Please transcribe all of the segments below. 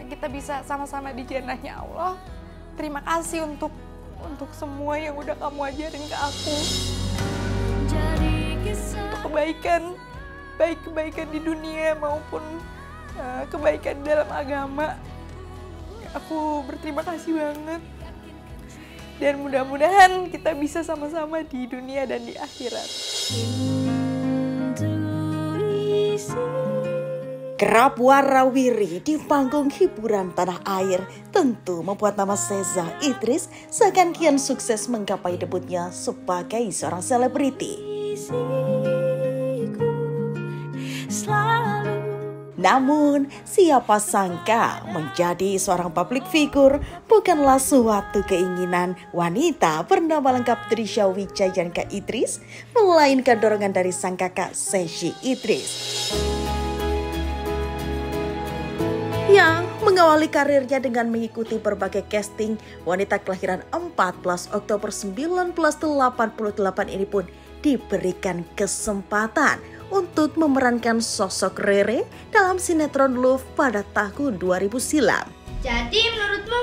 kita bisa sama-sama di jannahnya Allah. Terima kasih untuk semua yang udah kamu ajarin ke aku. Untuk kebaikan, baik kebaikan di dunia maupun kebaikan dalam agama. Aku berterima kasih banget. Dan mudah-mudahan kita bisa sama-sama di dunia dan di akhirat. Kerap warawiri di panggung hiburan tanah air tentu membuat nama Seza Idris seakan kian sukses menggapai debutnya sebagai seorang selebriti. Namun, siapa sangka menjadi seorang public figure bukanlah suatu keinginan wanita bernama lengkap Trisha Wijayanka Idris, melainkan dorongan dari sang kakak Seshi Idris. Yang mengawali karirnya dengan mengikuti berbagai casting, wanita kelahiran 14 Oktober 1988 ini pun diberikan kesempatan untuk memerankan sosok Rere dalam sinetron Love pada tahun 2000 silam. Jadi menurutmu,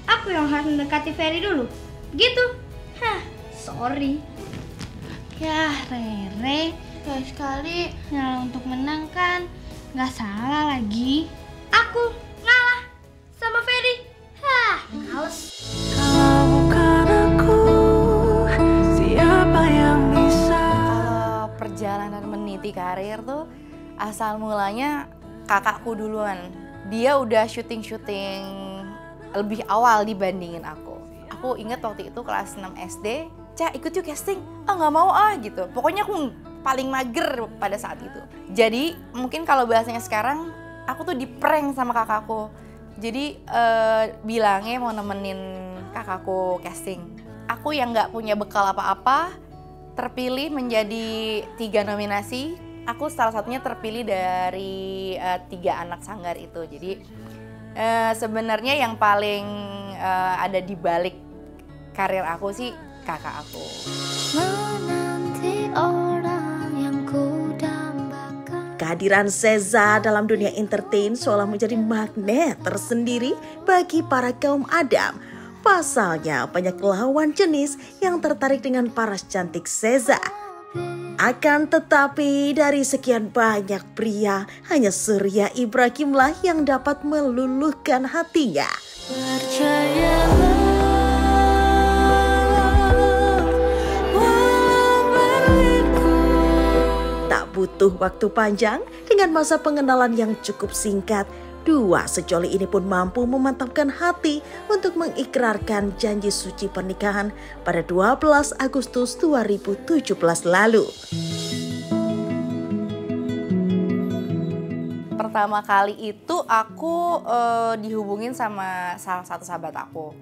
aku yang harus mendekati Ferry dulu? Gitu? Sorry. Ya Rere, sekali ngalah untuk menang kan? Gak salah lagi. Aku ngalah sama Ferry. Males. Kalau bukan aku, siapa yang bisa? Perjalanan meniti karir tuh asal mulanya kakakku duluan. Dia udah syuting-syuting lebih awal dibandingin aku. Aku inget waktu itu kelas 6 SD, Ca ikut yuk casting. Nggak mau gitu. Pokoknya aku paling mager pada saat itu. Jadi mungkin kalau bahasanya sekarang, aku tuh di-prank sama kakakku. Jadi bilangnya mau nemenin kakakku casting. Aku yang nggak punya bekal apa-apa, terpilih menjadi 3 nominasi. Aku salah satunya terpilih dari 3 anak sanggar itu. Jadi sebenarnya yang paling ada di balik karir aku sih kakak aku. Menanti orang yang kudambakan. Kehadiran Seza dalam dunia entertain seolah menjadi magnet tersendiri bagi para kaum Adam. Pasalnya banyak lawan jenis yang tertarik dengan paras cantik Seza. Akan tetapi dari sekian banyak pria, hanya Surya Ibrahimlah yang dapat meluluhkan hatinya. Percayalah, Tak butuh waktu panjang, dengan masa pengenalan yang cukup singkat, dua sejoli ini pun mampu memantapkan hati untuk mengikrarkan janji suci pernikahan pada 12 Agustus 2017 lalu. Pertama kali itu aku dihubungin sama salah satu sahabat aku,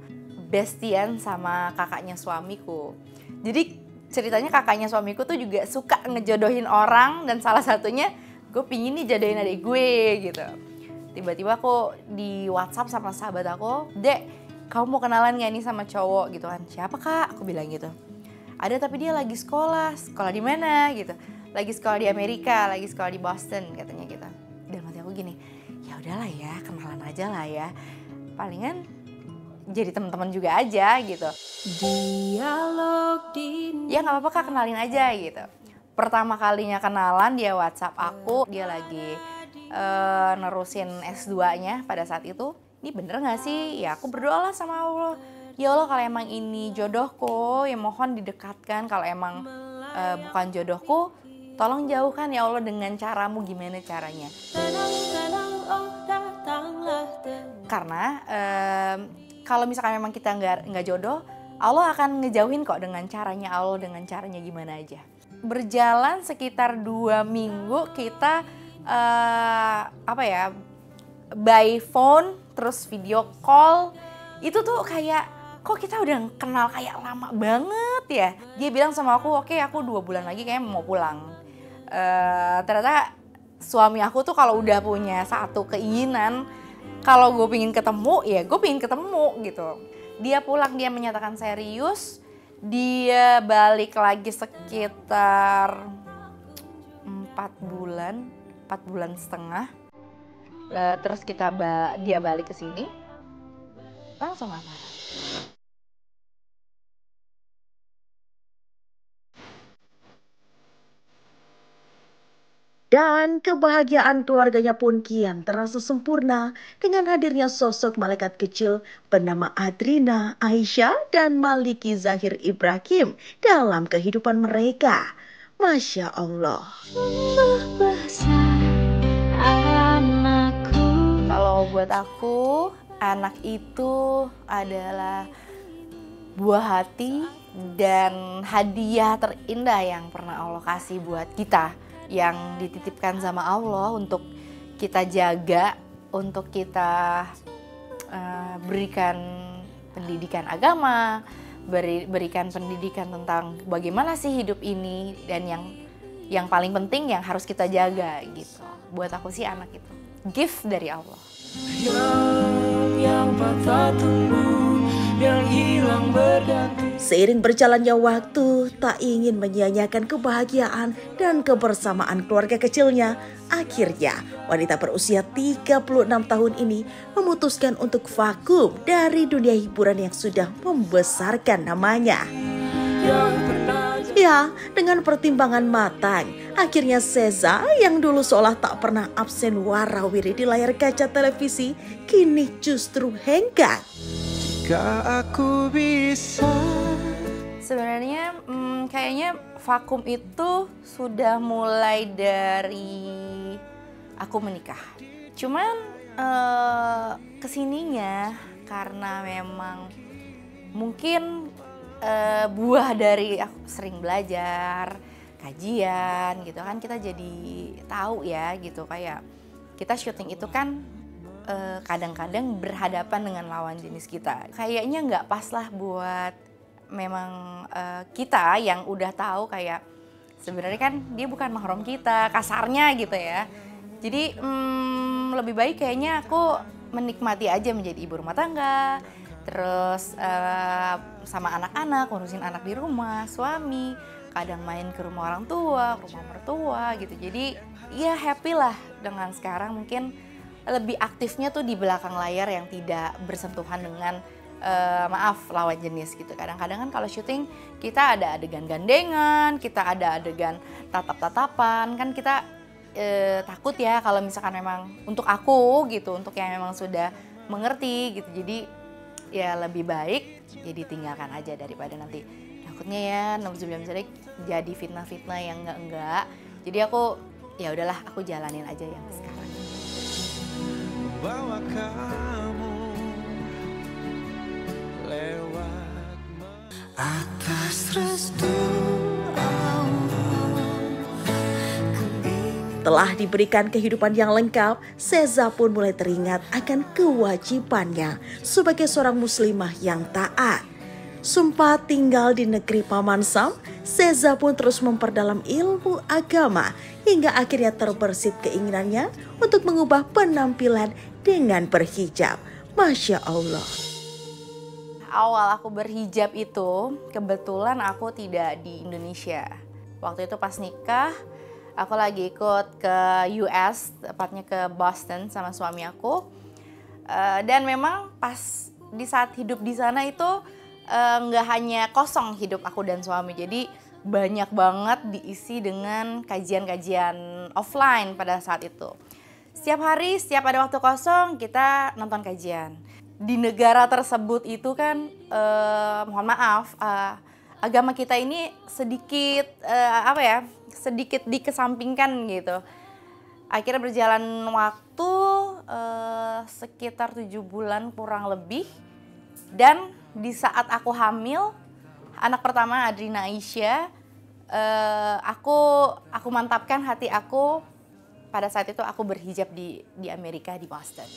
bestian sama kakaknya suamiku. Jadi ceritanya kakaknya suamiku tuh juga suka ngejodohin orang, dan salah satunya gue pingin nih jodohin adik gue gitu. Tiba-tiba aku di WhatsApp sama sahabat aku, Dek, kamu mau kenalan gak nih sama cowok gitu kan? Siapa kak? Aku bilang gitu. Ada tapi dia lagi sekolah di mana gitu? Lagi sekolah di Amerika, lagi sekolah di Boston katanya gitu. Dan hati aku gini, ya udahlah ya, kenalan aja lah ya. Palingan jadi teman-teman juga aja gitu. dialog di Ya nggak apa-apa kak, kenalin aja gitu. Pertama kalinya kenalan dia WhatsApp aku, dia lagi nerusin S2-nya pada saat itu. Ini bener gak sih? Ya aku berdoalah sama Allah. Ya Allah, kalau emang ini jodohku, ya mohon didekatkan. Kalau emang bukan jodohku, tolong jauhkan ya Allah dengan caramu, gimana caranya. Karena kalau misalkan memang kita nggak jodoh, Allah akan ngejauhin kok dengan caranya Allah, dengan caranya gimana aja. Berjalan sekitar 2 minggu kita by phone, terus video call. Itu tuh kayak, kok kita udah kenal kayak lama banget ya. Dia bilang sama aku, oke aku 2 bulan lagi kayaknya mau pulang. Ternyata suami aku tuh kalau udah punya satu keinginan, kalau gue pingin ketemu, ya gue pingin ketemu gitu. Dia pulang, dia menyatakan serius. Dia balik lagi sekitar 4 bulan setengah. Terus dia balik ke sini, langsung lamaran. Dan kebahagiaan keluarganya pun kian terasa sempurna dengan hadirnya sosok malaikat kecil bernama Adrina, Aisyah, dan Maliki Zahir Ibrahim dalam kehidupan mereka. Masya Allah. Besar anakku. Kalau buat aku, anak itu adalah buah hati dan hadiah terindah yang pernah Allah kasih buat kita, yang dititipkan sama Allah untuk kita jaga, untuk kita berikan pendidikan agama, berikan pendidikan tentang bagaimana sih hidup ini, dan yang paling penting yang harus kita jaga gitu. Buat aku sih anak itu gift dari Allah. Yang patah tumbuh, yang hilang berganti. Seiring berjalannya waktu, tak ingin menyia-nyiakan kebahagiaan dan kebersamaan keluarga kecilnya. Akhirnya, wanita berusia 36 tahun ini memutuskan untuk vakum dari dunia hiburan yang sudah membesarkan namanya. Ya, dengan pertimbangan matang, akhirnya Seza yang dulu seolah tak pernah absen warawiri di layar kaca televisi, kini justru hengkang. Jika aku bisa. Sebenarnya kayaknya vakum itu sudah mulai dari aku menikah. Cuman kesininya karena memang mungkin buah dari aku sering belajar, kajian gitu kan, kita jadi tahu ya gitu, kayak kita syuting itu kan kadang-kadang berhadapan dengan lawan jenis kita. Kayaknya nggak pas lah buat memang kita yang udah tahu kayak sebenarnya kan dia bukan mahram kita, kasarnya gitu ya. Jadi lebih baik kayaknya aku menikmati aja menjadi ibu rumah tangga, terus sama anak-anak, ngurusin anak di rumah, suami, kadang main ke rumah orang tua, ke rumah mertua gitu. Jadi ya happy lah dengan sekarang, mungkin lebih aktifnya tuh di belakang layar yang tidak bersentuhan dengan lawan jenis gitu. Kadang-kadang kan kalau syuting kita ada adegan gandengan, kita ada adegan tatap-tatapan, kan kita takut ya kalau misalkan memang untuk aku gitu, untuk yang memang sudah mengerti gitu. Jadi ya lebih baik ya ditinggalkan aja daripada nanti takutnya ya misalnya jadi fitnah-fitnah yang enggak. Jadi aku ya udahlah, aku jalanin aja yang sekarang. Bawa kamu lewat atas restu Telah diberikan kehidupan yang lengkap, Seza pun mulai teringat akan kewajibannya sebagai seorang muslimah yang taat. Sumpah tinggal di negeri Paman Sam, Seza pun terus memperdalam ilmu agama hingga akhirnya terbersit keinginannya untuk mengubah penampilan dengan berhijab. Masya Allah. Awal aku berhijab itu, kebetulan aku tidak di Indonesia. Waktu itu pas nikah, aku lagi ikut ke US, tepatnya ke Boston sama suami aku. Dan memang pas di saat hidup di sana itu nggak hanya kosong hidup aku dan suami. Jadi banyak banget diisi dengan kajian-kajian offline pada saat itu. Setiap hari, setiap ada waktu kosong, kita nonton kajian. Di negara tersebut itu kan, mohon maaf, agama kita ini sedikit sedikit dikesampingkan gitu. Akhirnya berjalan waktu sekitar 7 bulan kurang lebih, dan di saat aku hamil anak pertama Adrina Aisyah, aku mantapkan hati aku pada saat itu aku berhijab di Amerika, di Boston.